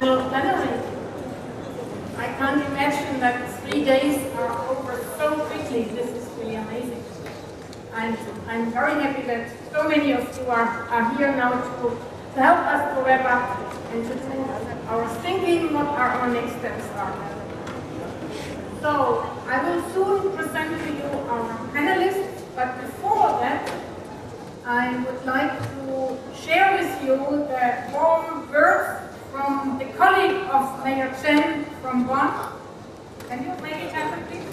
annual plenary. I can't imagine that 3 days are over so quickly. This is really amazing. And I'm very happy that so many of you are here now to help us to wrap up and to do our thinking what our next steps are. So I will soon present to you our panelists, but before that, I would like to share with you the warm words from the colleague of Mayor Chen from Bonn. Can you make it happen, please?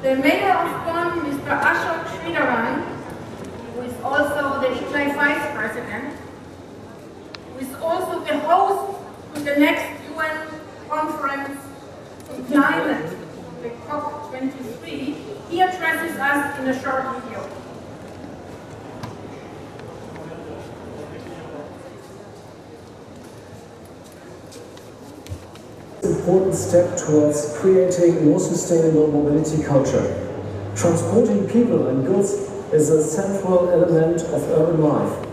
The mayor of Bonn, Mr. Ashok Sridharan, who is also the ICLEI vice president, who is also the host to the next UN conference on climate, the COP23, he addresses us in a short video. Important step towards creating a more sustainable mobility culture. Transporting people and goods is a central element of urban life.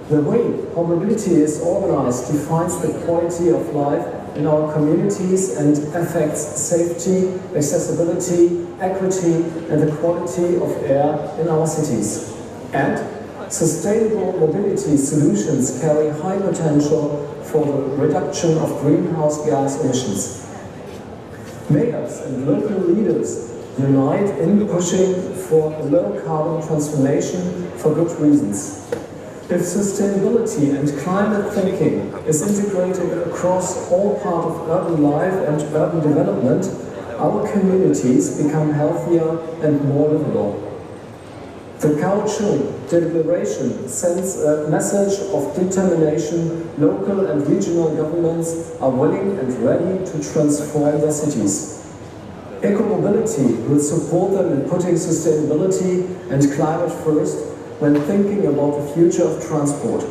The way how mobility is organized defines the quality of life in our communities and affects safety, accessibility, equity, and the quality of air in our cities. And sustainable mobility solutions carry high potential for the reduction of greenhouse gas emissions. Mayors and local leaders unite in pushing for a low-carbon transformation for good reasons. If sustainability and climate thinking is integrated across all parts of urban life and urban development, our communities become healthier and more livable. The Kaohsiung Declaration sends a message of determination. Local and regional governments are willing and ready to transform their cities. Eco-mobility will support them in putting sustainability and climate first when thinking about the future of transport.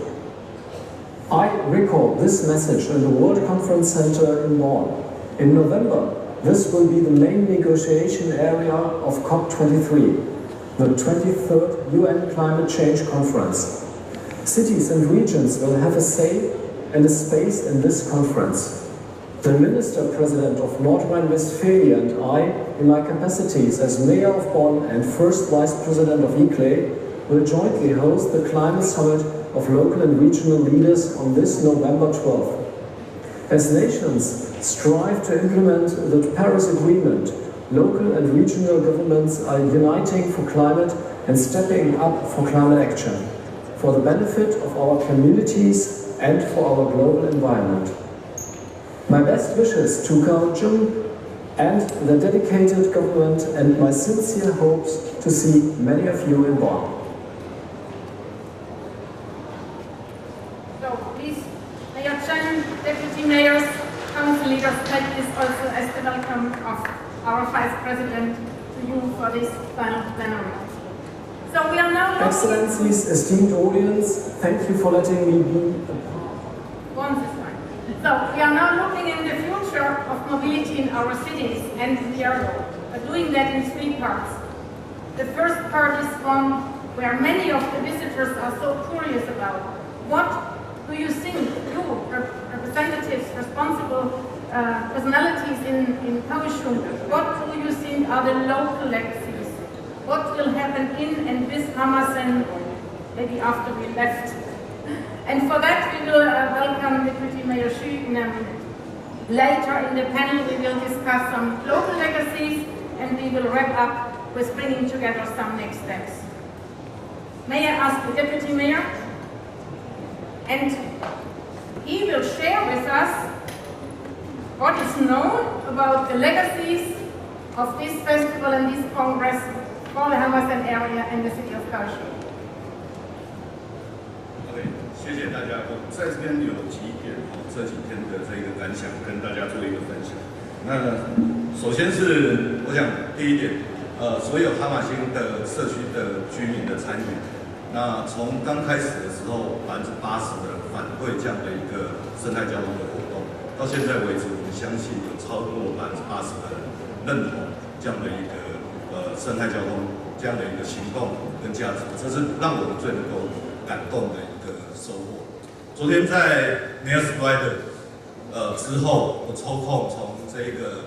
I recall this message in the World Conference Center in Bonn. In November, this will be the main negotiation area of COP23. The 23rd UN Climate Change Conference. Cities and regions will have a say and a space in this conference. The Minister-President of North Rhine-Westphalia and I, in my capacities as Mayor of Bonn and First Vice President of ICLEI, will jointly host the Climate Summit of local and regional leaders on this November 12th. As nations strive to implement the Paris Agreement, local and regional governments are uniting for climate and stepping up for climate action, for the benefit of our communities and for our global environment. My best wishes to Kaohsiung and the dedicated government, and my sincere hopes to see many of you in Bonn. So please, Mayor Chen, Deputy Mayors, Council leaders, take this also as the welcome of our Vice President to you for this final plenary. So we are now looking... Excellencies, esteemed audience, thank you for letting me be a part. So we are now looking in the future of mobility in our cities, and we are doing that in 3 parts. The first part is one where many of the visitors are so curious about. What do you think, you representatives, responsible personalities in Kaohsiung, what do you think are the local legacies? What will happen in and with Hamersen maybe after we left? And for that we will welcome Deputy Mayor Xu in a minute. Later in the panel we will discuss some local legacies, and we will wrap up with bringing together some next steps. May I ask the Deputy Mayor? And he will share with us what is known about the legacies of this festival and this congress for the Hamersen area and the city of Kaohsiung. 谢谢大家。在这边有几点这几天的这个感想，跟大家做一个分享。那首先是我想第一点，所有哈马星的社区的居民的参与。那从刚开始的时候，80%的反对这样的一个生态交通的活动，到现在为止，我们相信有超过80%的人认同这样的一个生态交通这样的一个行动跟价值，这是让我们最能够感动的一个收获。昨天在 Mayor's Square 之后我抽空从这个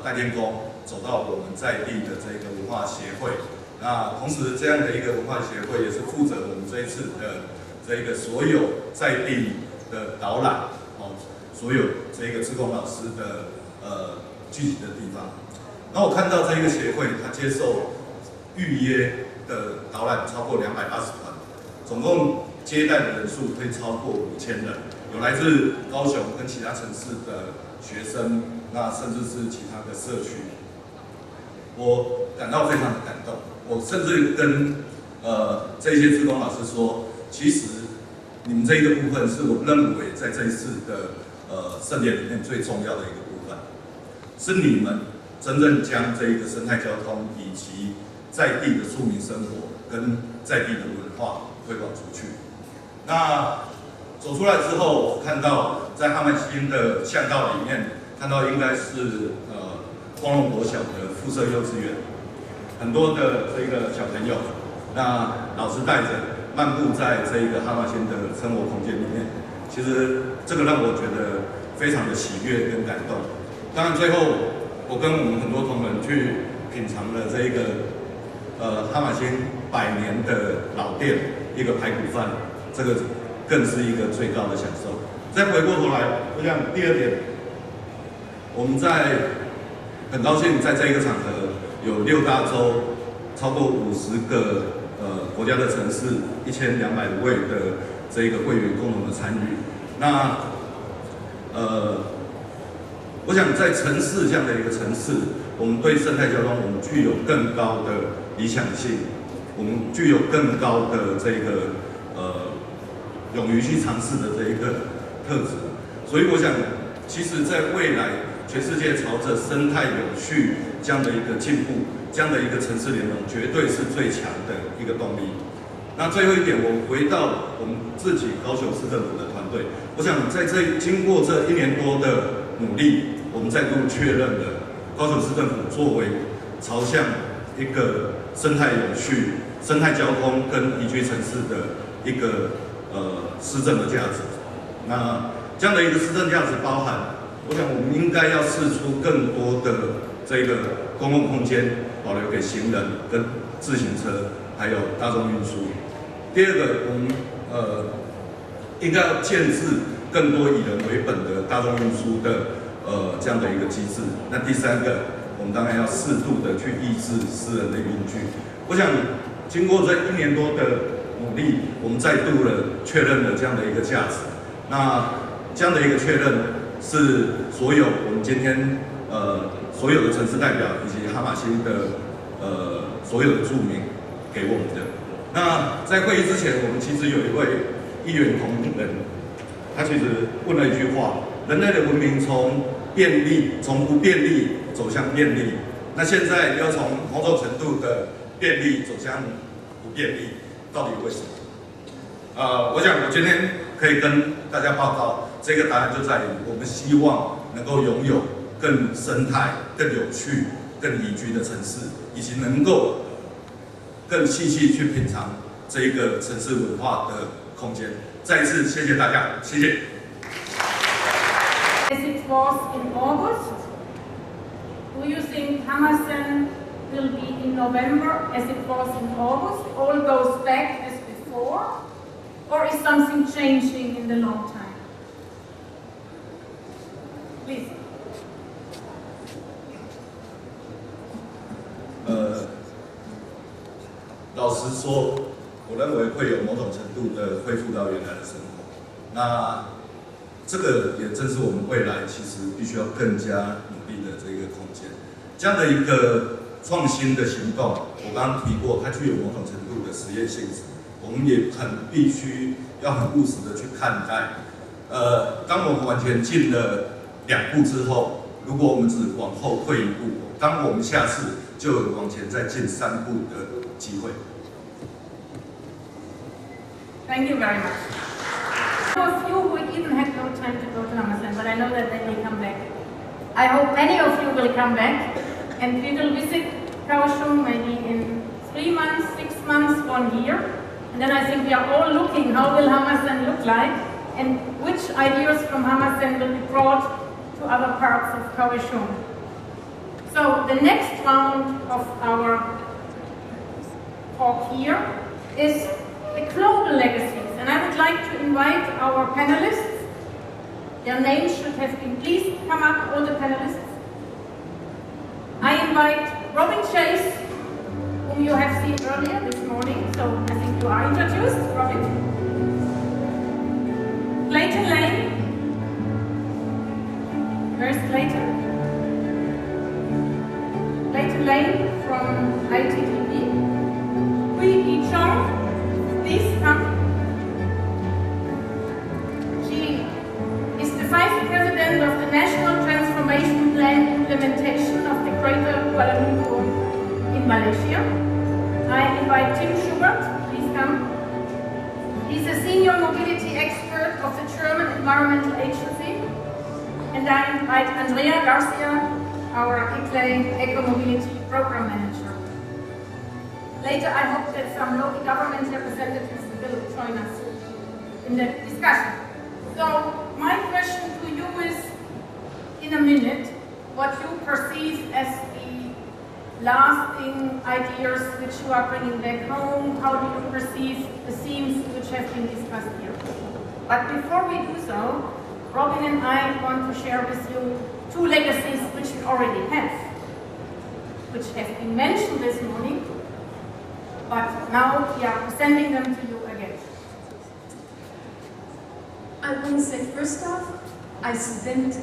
代电工走到我们在地的这个文化协会。那同时这样的一个文化协会也是负责我们这一次的这个所有在地的导览，所有这个志工老师的聚集的地方。那我看到这个协会，它接受预约的导览超过280团，总共接待的人数会超过5000人，有来自高雄跟其他城市的学生，那甚至是其他的社区，我感到非常的感动。我甚至跟这些志工老师说，其实你们这一个部分是我认为在这一次的盛典里面最重要的一个部分，是你们真正将这一个生态交通以及在地的庶民生活跟在地的文化推广出去。那走出来之后，我看到在哈曼星的巷道里面，看到应该是光荣国小的附设幼稚园，很多的这个小朋友，那老师带着漫步在这个哈曼星的生活空间里面，其实这个让我觉得非常的喜悦跟感动。当然最后我跟我们很多同仁去品尝了这个哈马星100年的老店一个排骨饭，这个更是一个最高的享受。再回过头来，我想第二点，我们很高兴在这一个场合有6大洲，超过50个国家的城市，1200位的这个会员共同的参与。那我想在城市这样的一个城市，我们对生态交通，我们具有更高的理想性，我们具有更高的这个勇于去尝试的这一个特质。所以我想，其实在未来，全世界朝着生态永续这样的一个进步，这样的一个城市联盟，绝对是最强的一个动力。那最后一点，我回到我们自己高雄市政府的团队，我想在经过这1年多的努力，我们再度确认了高雄市政府作为朝向一个生态永续、生态交通跟宜居城市的一个施政的价值。那这样的一个施政价值包含，我想我们应该要释出更多的这个公共空间，保留给行人跟自行车，还有大众运输。第二个，我们应该要建制更多以人为本的大众运输的这样的一个机制。那第三个，我们当然要适度的去抑制私人的运具。我想经过这1年多的努力，我们再度的确认了这样的一个价值。那这样的一个确认是所有我们今天所有的城市代表以及哈马星的所有的住民给我们的。那在会议之前，我们其实有一位议员同仁，他其实问了一句话：人类的文明从不便利走向便利，那现在要从某种程度的便利走向不便利，到底为什么？我想我今天可以跟大家报告，这个答案就在于我们希望能够拥有更生态、更有趣、更宜居的城市，以及能够更细细去品尝这一个城市文化的空间。再一次谢谢大家，谢谢。As it was in August, do you think Hammersen will be in November as it was in August? All goes back as before? Or is something changing in the long time? Please. 老实说，我认为会有某种程度的恢复到原来的生活。那这个也正是我们未来其实必须要更加努力的这个空间。这样的一个创新的行动，我刚刚提过，它具有某种程度的实验性质。我们也必须要很务实的去看待。当我们完全进了2步之后，如果我们只往后退1步，当我们下次就有往前再进3步的机会。Thank you very much. Some of you who even had no time to go to Hammersen, but I know that they will come back. I hope many of you will come back, and we will visit Kaohsiung maybe in 3 months, 6 months, 1 year. And then I think we are all looking, how will Hammersen look like and which ideas from Hamasien will be brought to other parts of Kaohsiung. So the next round of our talk here is the global legacies, and I would like to invite our panelists. Their names should have been, please come up, all the panelists. I invite Robin Chase, whom you have seen earlier this morning, so I think you are introduced, Robin. Clayton Lane. Where's Clayton? Clayton Lane from ITTB. Hui Chong, please come. She is the Vice President of the National Transformation Plan implementation of the Greater Kuala Lumpur in Malaysia. I invite Tim Schubert, please come. He's a senior mobility expert of the German Environmental Agency. And I invite Andrea Garcia, our ICLEI Eco-Mobility Program Manager. Later, I hope that some local government representatives will join us in the discussion. So, my question to you is, in a minute, what you perceive as the lasting ideas which you are bringing back home. How do you perceive the themes which have been discussed here? But before we do so, Robin and I want to share with you two legacies which we already have, which have been mentioned this morning, but now we are presenting them to you again. I want to say, first off, I spent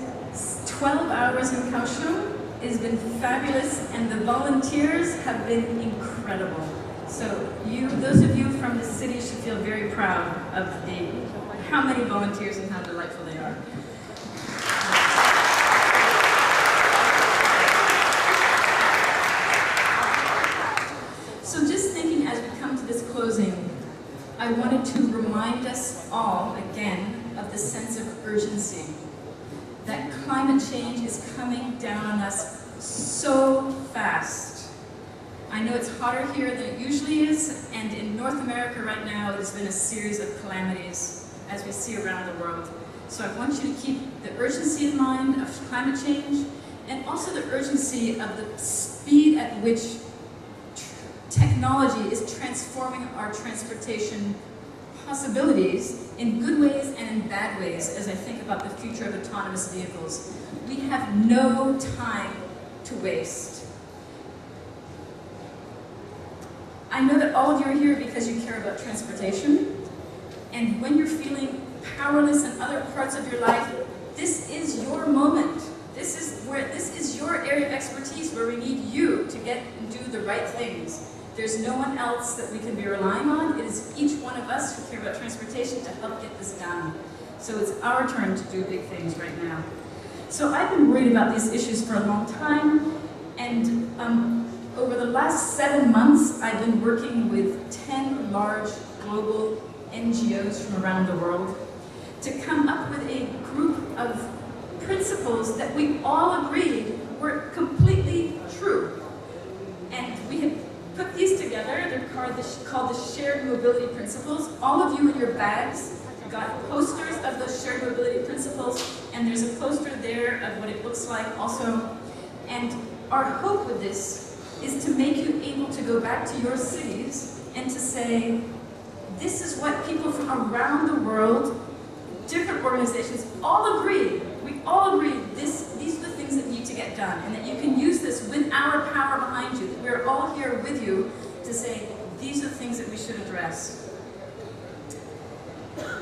12 hours in Kaohsiung. It's been fabulous, and the volunteers have been incredible. So those of you from the city should feel very proud of how many volunteers and how delightful they are. So just thinking as we come to this closing, I wanted to remind us all again of the sense of urgency. That climate change is coming down on us so fast. I know it's hotter here than it usually is, and in North America right now, there's been a series of calamities as we see around the world. So I want you to keep the urgency in mind of climate change, and also the urgency of the speed at which technology is transforming our transportation possibilities in good ways and in bad ways as I think about the future of autonomous vehicles. We have no time to waste. I know that all of you are here because you care about transportation, and when you're feeling powerless in other parts of your life, this is your moment. This is your area of expertise where we need you to get and do the right things. There's no one else that we can be relying on. It is each one of us who care about transportation to help get this done. So it's our turn to do big things right now. So I've been worried about these issues for a long time, and over the last 7 months, I've been working with 10 large global NGOs from around the world to come up with a group of principles that we all agreed were completely true. And we had put these together. They're called the Shared Mobility Principles. All of you in your bags got posters of those Shared Mobility Principles, and there's a poster there of what it looks like also. And our hope with this is to make you able to go back to your cities and to say, this is what people from around the world, different organizations, all agree. We all agree these are the things that need to get done, and that you can use this with our power behind you, that we're all here with you to say, these are the things that we should address.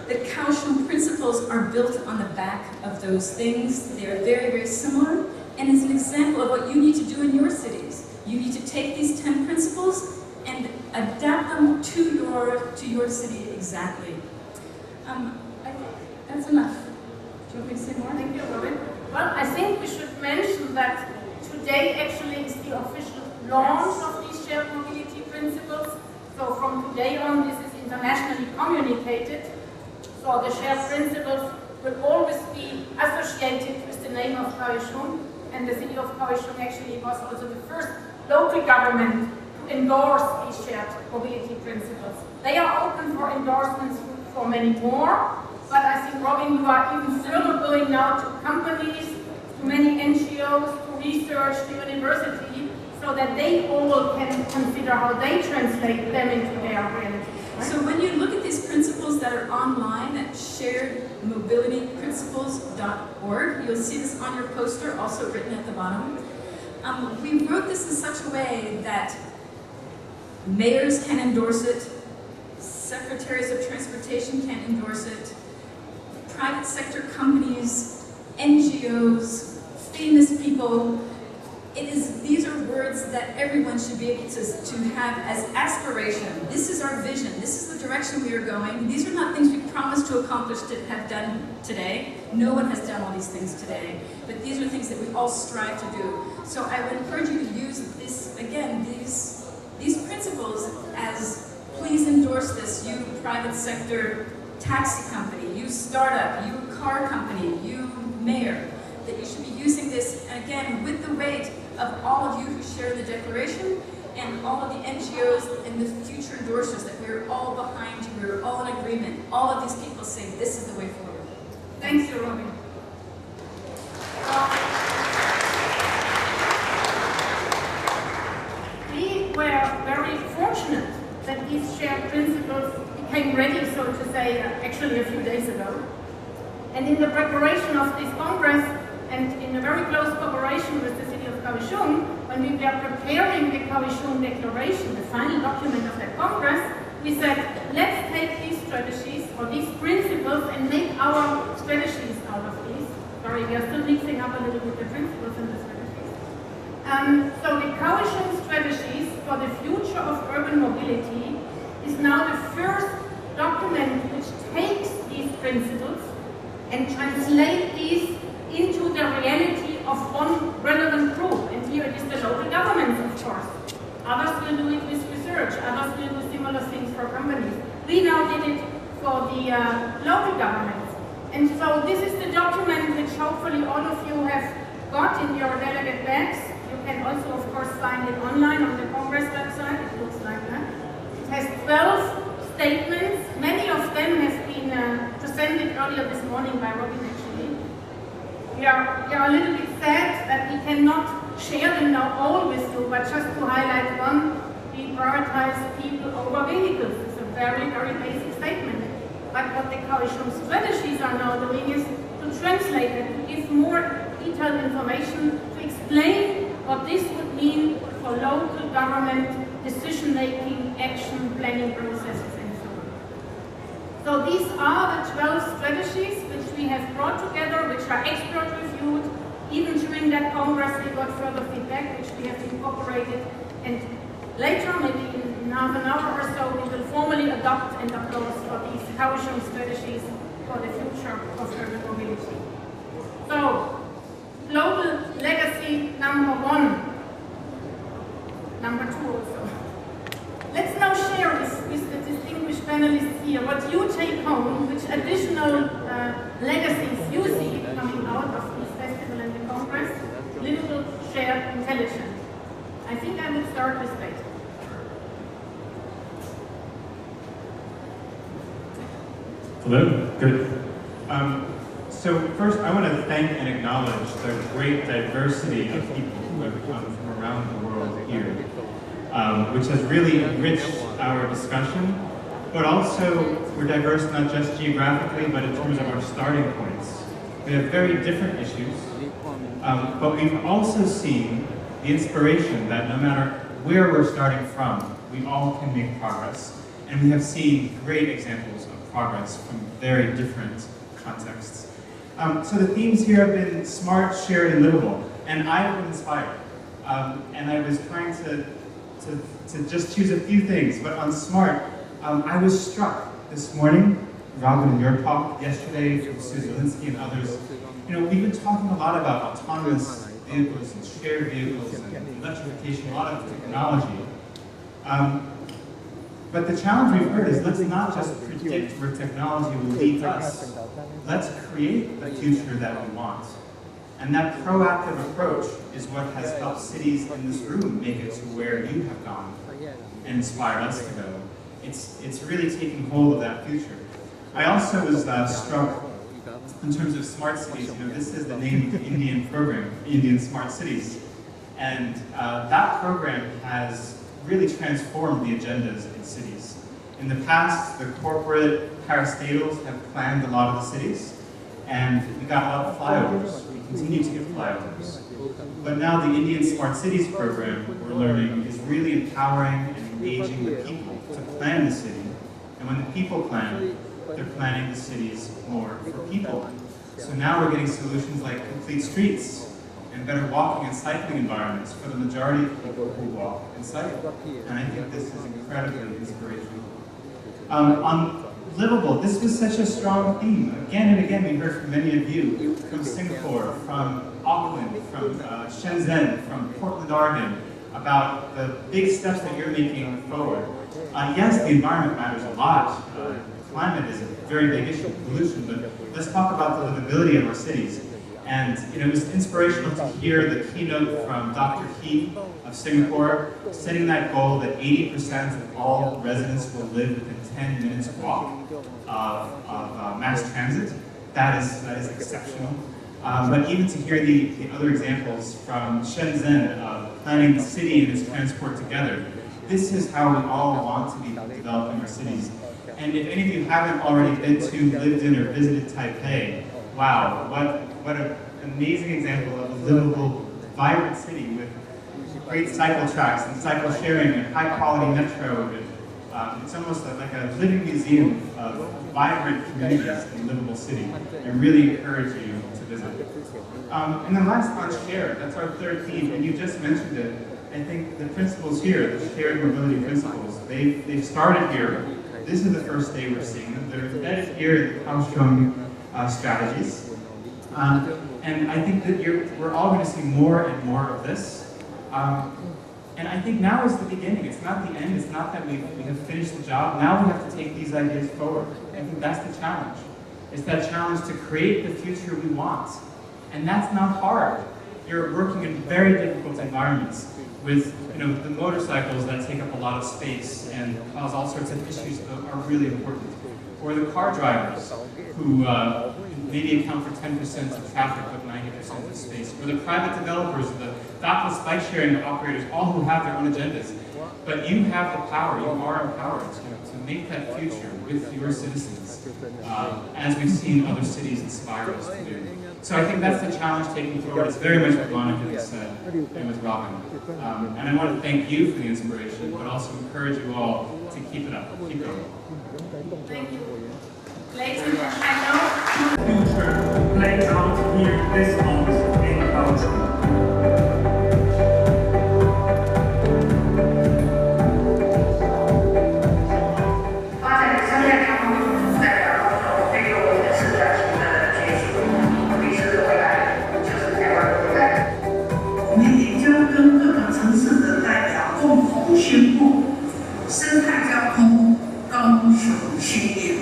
The Kaohsiung principles are built on the back of those things. They are very, very similar, and it's an example of what you need to do in your cities. You need to take these 10 principles and adapt them to your city exactly. I think that's enough. Do you want me to say more? Thank you, Robin. Well, I think we should mention that today actually is the official launch of these shared mobility principles. So from today on, this is internationally communicated. So the shared principles will always be associated with the name of Kaohsiung, and the city of Kaohsiung actually was also the first local government to endorse these shared mobility principles. They are open for endorsements for many more, but I think, Robin, you are even further going now to companies, to many NGOs, to research, to university, so that they all can consider how they translate them into their reality. Right? So when you look at these principles that are online at sharedmobilityprinciples.org, you'll see this on your poster, also written at the bottom. We wrote this in such a way that mayors can endorse it, secretaries of transportation can endorse it, private sector companies, NGOs, famous people. These are words that everyone should be able to have as aspiration. This is our vision. This is the direction we are going. These are not things we promised to accomplish to have done today. No one has done all these things today. But these are things that we all strive to do. So I would encourage you to use this, again, these principles as, please endorse this, you private sector taxi company, you startup, you car company, you mayor, that you should be using this, again, with the weight of all of you who share the declaration and all of the NGOs and the future endorsers, that we're all behind you, we're all in agreement. All of these people say this is the way forward. Thanks, Robin. We were very fortunate that these shared principles became ready, so to say, actually a few days ago. And in the preparation of this Congress, and in a very close cooperation with the city of Kaohsiung, when we were preparing the Kaohsiung Declaration, the final document of that Congress, we said, let's take these strategies or these principles and make our strategies out of these. Sorry, we are still mixing up a little bit the principles and the strategies. So the Kaohsiung strategies for the future of urban mobility is now the first document which takes these principles and translates these into the reality of one relevant group. And here it is the local governments, of course. Others will do it with research. Others will do similar things for companies. We now did it for the local governments. And so this is the document which hopefully all of you have got in your delegate bags. You can also, of course, find it online on the Congress website. It looks like that. It has 12 statements. Many of them have been presented earlier this morning by Robin, actually. We are a little bit sad that we cannot share them now all with you, but just to highlight one, we prioritize people over vehicles. It's a very, very basic statement. But what the Kaohsiung strategies are now doing is to translate it, to give more detailed information, to explain what this would mean for local government decision-making, action, planning processes, and so on. So these are the 12 strategies which we have brought together, which are expert-reviewed. Even during that Congress, we got further feedback, which we have incorporated. And later, maybe in half an hour or so, we will formally adopt and upload for these Kaohsiung strategies for the future of urban mobility. So, global legacy number 1. Number 2 also. Let's now share with the distinguished panelists here what you take home, which additional legacies you see coming out of this festival and the Congress, little shared intelligence. I think I will start with that. Hello, good. So first I want to thank and acknowledge the great diversity of people who have come from around the world here, which has really enriched our discussion, but also we're diverse not just geographically, but in terms of our starting points. We have very different issues, but we've also seen the inspiration that no matter where we're starting from, we all can make progress. And we have seen great examples of progress from very different contexts. So the themes here have been smart, shared, and livable. And I've been inspired. And I was trying to just choose a few things, but on smart, I was struck this morning, Robin, in your talk yesterday, from Sue Zielinski and others. You know, we've been talking a lot about autonomous vehicles and shared vehicles and electrification, a lot of technology. But the challenge we've heard is let's not just predict where technology will lead us. Let's create the future that we want. And that proactive approach is what has helped cities in this room make it to where you have gone and inspired us to go. It's really taking hold of that future. I also was struck in terms of smart cities. This is the name of the Indian program, Indian Smart Cities. And that program has really transformed the agendas in cities. In the past, the corporate parastatals have planned a lot of the cities, and we got a lot of flyovers. We continue to get flyovers. But now the Indian Smart Cities program, we're learning, is really empowering and engaging the people to plan the city. And when the people plan, they're planning the cities more for people. So now we're getting solutions like complete streets and better walking and cycling environments for the majority of people who walk and cycle. And I think this is incredibly inspirational. On livable, this was such a strong theme. Again and again, we heard from many of you, from Singapore, from Auckland, from Shenzhen, from Portland, Oregon, about the big steps that you're making forward. Yes, the environment matters a lot. Climate is a very big issue, pollution, but let's talk about the livability of our cities. And it was inspirational to hear the keynote from Dr. He of Singapore, setting that goal that 80% of all residents will live within 10 minutes walk of mass transit. That is exceptional. But even to hear the other examples from Shenzhen of planning the city and its transport together, this is how we all want to be developing our cities. And if any of you haven't already been to, lived in, or visited Taipei, wow, what an amazing example of a livable, vibrant city with great cycle tracks and cycle sharing and high quality metro. It's almost like a living museum of vibrant communities in a livable city. I really encourage you to visit. And then last on share, that's our third theme, and you just mentioned it. I think the principles here, the shared mobility principles, they've started here. This is the first day we're seeing them. They're embedded here in the Kaohsiung strategies. And I think that we're all going to see more and more of this. And I think now is the beginning. It's not the end. It's not that we have finished the job. Now we have to take these ideas forward. I think that's the challenge. It's that challenge to create the future we want. And that's not hard. You're working in very difficult environments with the motorcycles that take up a lot of space and cause all sorts of issues that are really important. Or the car drivers who maybe account for 10% of traffic but 90% of space. Or the private developers, the dockless bike sharing operators, all who have their own agendas. But you have the power, you are empowered to make that future with your citizens, as we've seen other cities inspire us to do. So I think that's the challenge taking forward. It's very much what Monica said and with Robin. And I want to thank you for the inspiration, but also encourage you all to keep it up, keep going. Thank you. Clayton, I know. Future plays out here this month in Belgium. 宣布生态交通高手训练。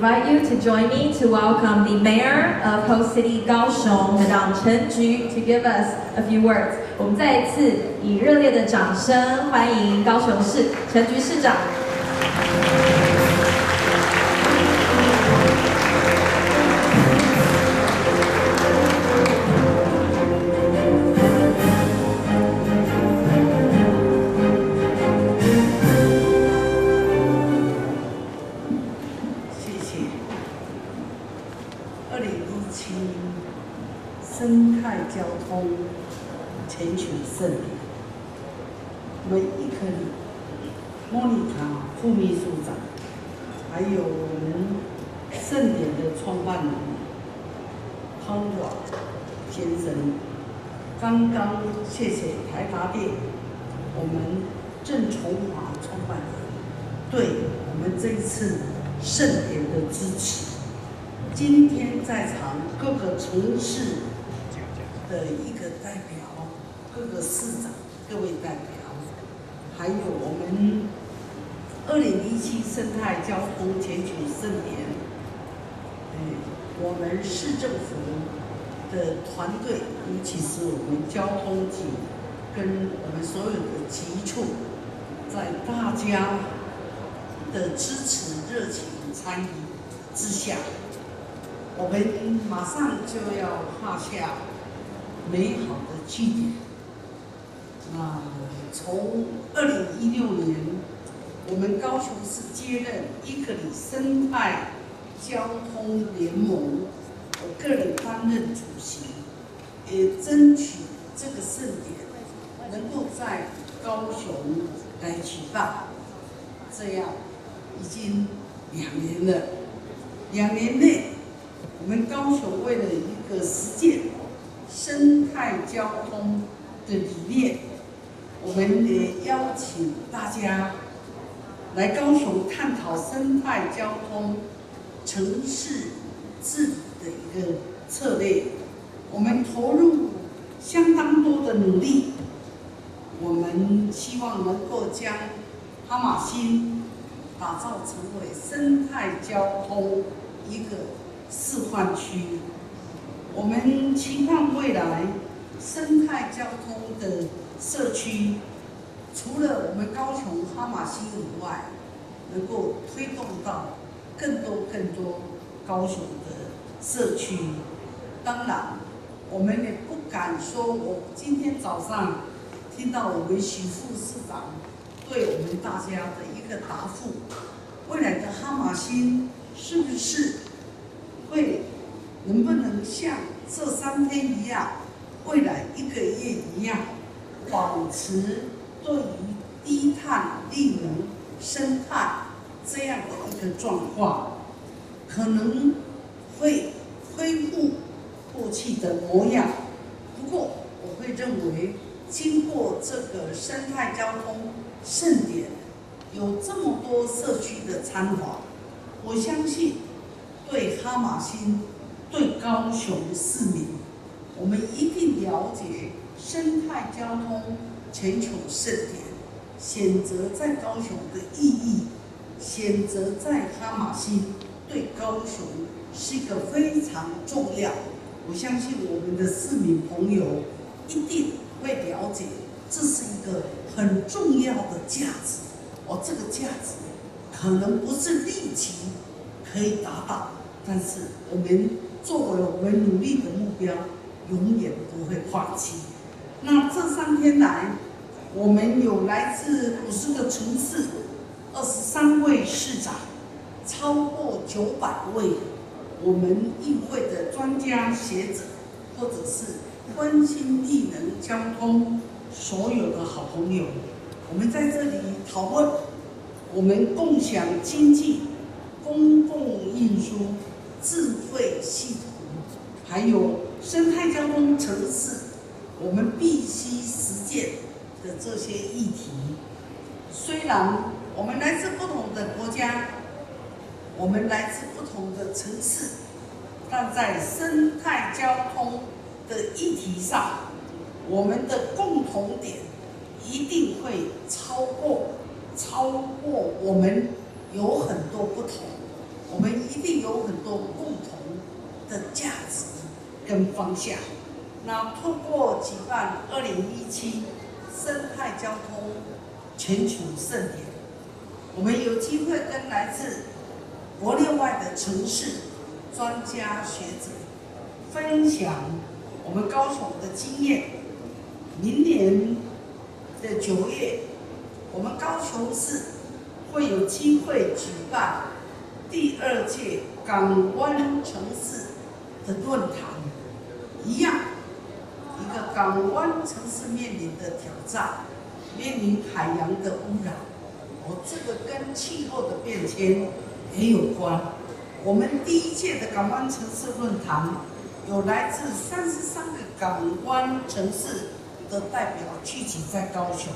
invite you to join me to welcome the Mayor of Host City Kaohsiung, Madam Chen Ju, to give us a few words. 我们再一次以热烈的掌声欢迎高雄市陈菊市长。生态交通全球盛典，我们伊克里、莫妮卡副秘书长，还有我们盛典的创办人康瓦先生，刚刚谢谢台达电，我们郑崇华创办人对我们这一次盛典的支持。今天在场各个城市的一个代表，各个市长、各位代表，还有我们2017生态交通全球盛典，我们市政府的团队，尤其是我们交通局跟我们所有的局处，在大家的支持、热情、参与之下，我们马上就要画下美好的句点。那从2016年，我们高雄市接任伊克里生态交通联盟，我个人担任主席，也争取这个盛典能够在高雄来举办。这样已经2年了，2年内，我们高雄为了一个实践生态交通的理念，我们也邀请大家来高雄探讨生态交通城市治理的一个策略。我们投入相当多的努力，我们希望能够将哈马星打造成为生态交通一个示范区。我们期盼未来生态交通的社区，除了我们高雄哈马星以外，能够推动到更多高雄的社区。当然，我们也不敢说，我今天早上听到我们许副市长对我们大家的一个答复，未来的哈马星是不是能不能像这3天一样，未来1个月一样，保持对于低碳、绿能、生态这样的一个状况，可能会恢复过去的模样。不过，我会认为，经过这个生态交通盛典，有这么多社区的参访，我相信对哈马星、对高雄市民，我们一定了解生态交通全球盛典选择在高雄的意义，选择在哈马星对高雄是一个非常重要。我相信我们的市民朋友一定会了解，这是一个很重要的价值。这个价值可能不是立即可以达到，但是我们作为我们努力的目标，永远不会放弃。那这3天来，我们有来自50个城市，23位市长，超过900位我们议会的专家学者，或者是关心绿能交通所有的好朋友，我们在这里讨论，我们共享经济、公共运输、智慧系统，还有生态交通城市，我们必须实践的这些议题。虽然我们来自不同的国家，我们来自不同的城市，但在生态交通的议题上，我们的共同点一定会超过我们有很多不同，我们一定有很多共同的价值跟方向。那透过举办2017生态交通全球盛典，我们有机会跟来自国内外的城市专家学者分享我们高雄的经验。明年的9月，我们高雄市会有机会举办第2届港湾城市的论坛，一样，一个港湾城市面临的挑战，面临海洋的污染，这个跟气候的变迁也有关。我们第1届的港湾城市论坛，有来自33个港湾城市的代表聚集在高雄，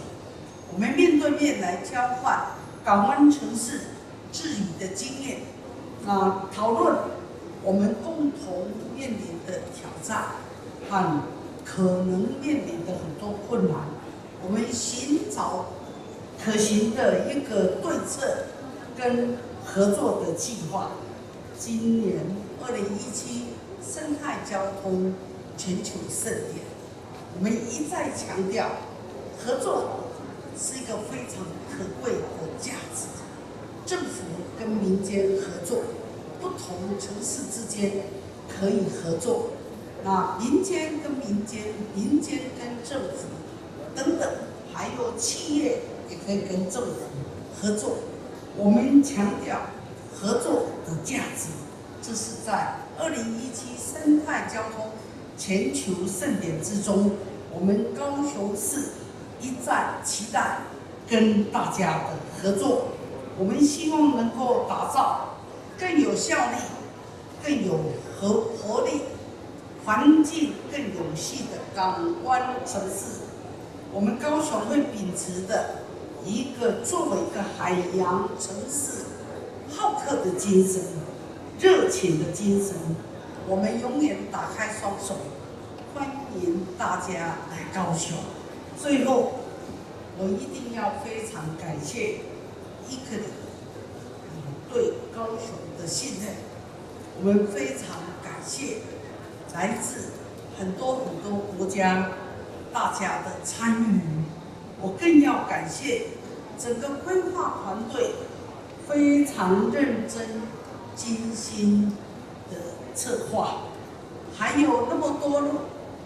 我们面对面来交换港湾城市治理的经验，讨论我们共同面临的挑战和可能面临的很多困难，我们寻找可行的一个对策跟合作的计划。今年2017生态交通全球盛典，我们一再强调，合作是一个非常可贵的价值。政府跟民间合作，不同城市之间可以合作，那民间跟民间，民间跟政府等等，还有企业也可以跟政府合作。我们强调合作的价值，这是在2017生态交通全球盛典之中，我们高雄市一再期待跟大家的合作。我们希望能够打造更有效率、更有活力、环境更有序的港湾城市。我们高雄会秉持的一个作为一个海洋城市，好客的精神、热情的精神，我们永远打开双手，欢迎大家来高雄。最后，我一定要非常感谢伊克里对高雄的信任，我们非常感谢来自很多国家大家的参与，我更要感谢整个规划团队非常认真、精心的策划，还有那么多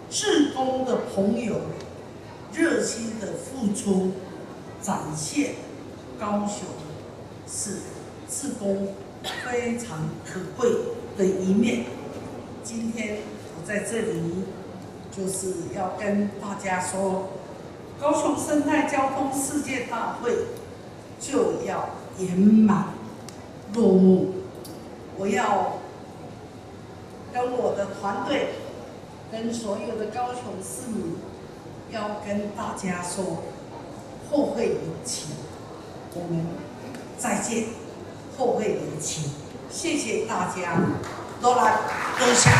志工的朋友热心的付出，展现高雄是志工非常可贵的一面。今天我在这里就是要跟大家说，高雄生态交通世界大会就要圆满落幕。我要跟我的团队，跟所有的高雄市民，要跟大家说，后会有期，我们再见，后会有期。谢谢大家，多来多想。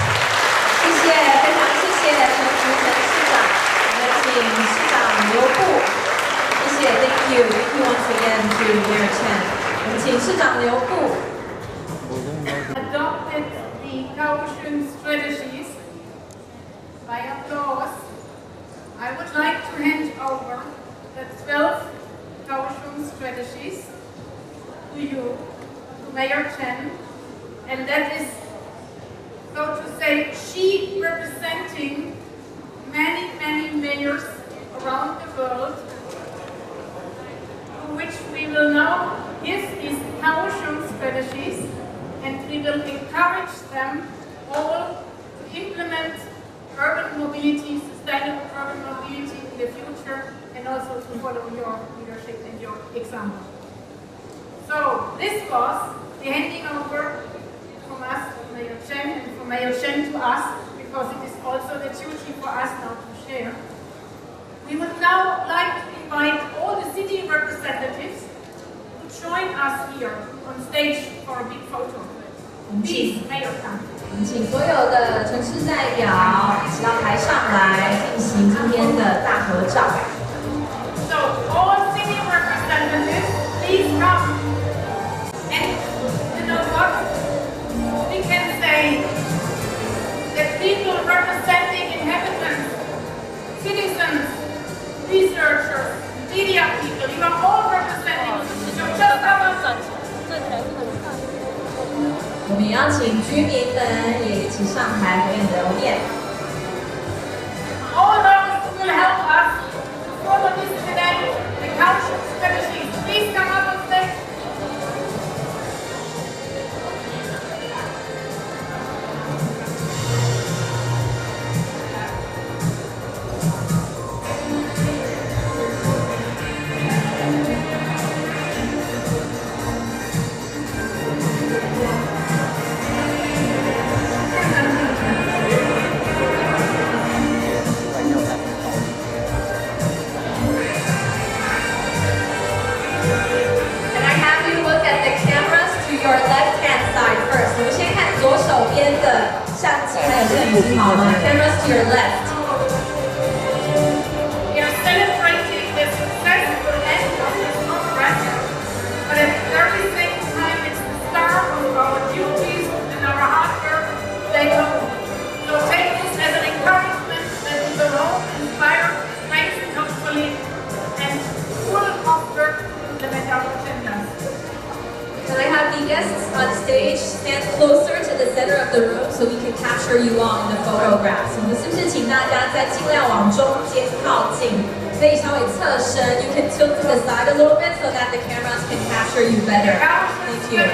谢谢，非常谢谢陈市长，我们请市长留步。谢谢 ，Thank you once again to Mayor Chen。我们请市长留步。Adopted the Kaohsiung strategies by applause. I would like to hand over the 12 Kaohsiung strategies to you, to Mayor Chen, and that is, so to say, she representing many mayors around the world, to which we will now give these Kaohsiung strategies, and we will encourage them all to implement urban mobility, sustainable urban mobility in the future, and also to follow your leadership and your example. So this was the handing over from us to Mayor Chen, and from Mayor Chen to us, because it is also the duty for us now to share. We would now like to invite all the city representatives to join us here on stage for a big photo. Please, Mayor Chen. 我们请所有的城市代表一起到台上来进行今天的大合照。So all city representatives, please come. And you know what? 居民们也一起上台回应留念。All those will help us follow this today, the council strategies. Please come up on stage. Cameras to your left. We are celebrating the successful end of this congress, but at the very same time it's the start of our duties and our hard work stay home. So take this as an encouragement that we will all inspire, strengthen hopefully, and full of work to implement our agendas. Can I have the guests on stage stand closer to the center of the room so we can capture you all in the photographs? 我们是不是请大家再尽量往中间靠近，可以稍微侧身 ？You can tilt to the side a little bit so that the cameras can capture you better. Thank you.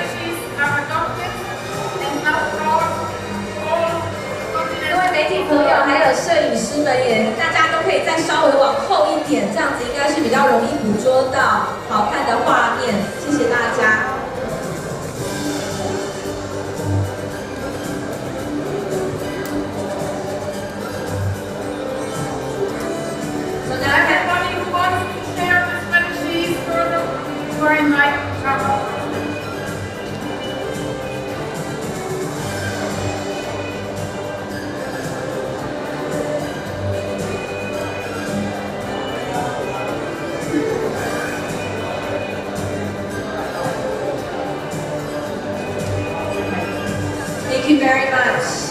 各位媒体朋友还有摄影师们也，大家都可以再稍微往后一点，这样子应该是比较容易捕捉到好看的画面。谢谢大家。Everybody who wants to share the strategies further, you are invited to come. Thank you very much.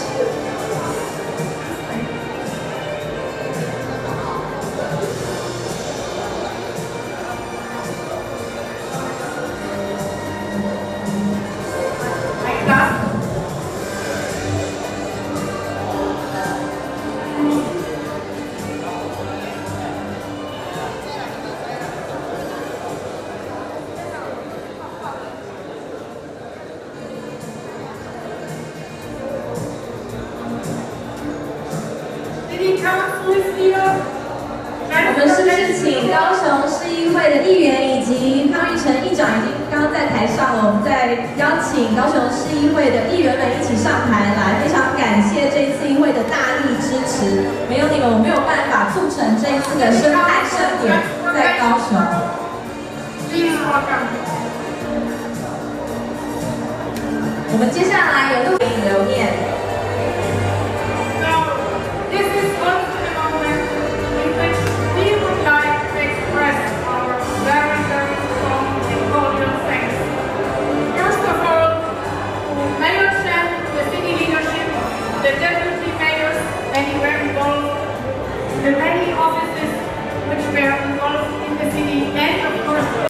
我们是不是请高雄市议会的议员以及康裕成议长已经刚刚在台上了？我们再邀请高雄市议会的议员们一起上台来，非常感谢这一次议会的大力支持，没有你们我没有办法促成这一次的生态盛典在高雄。我们接下来有录影留念。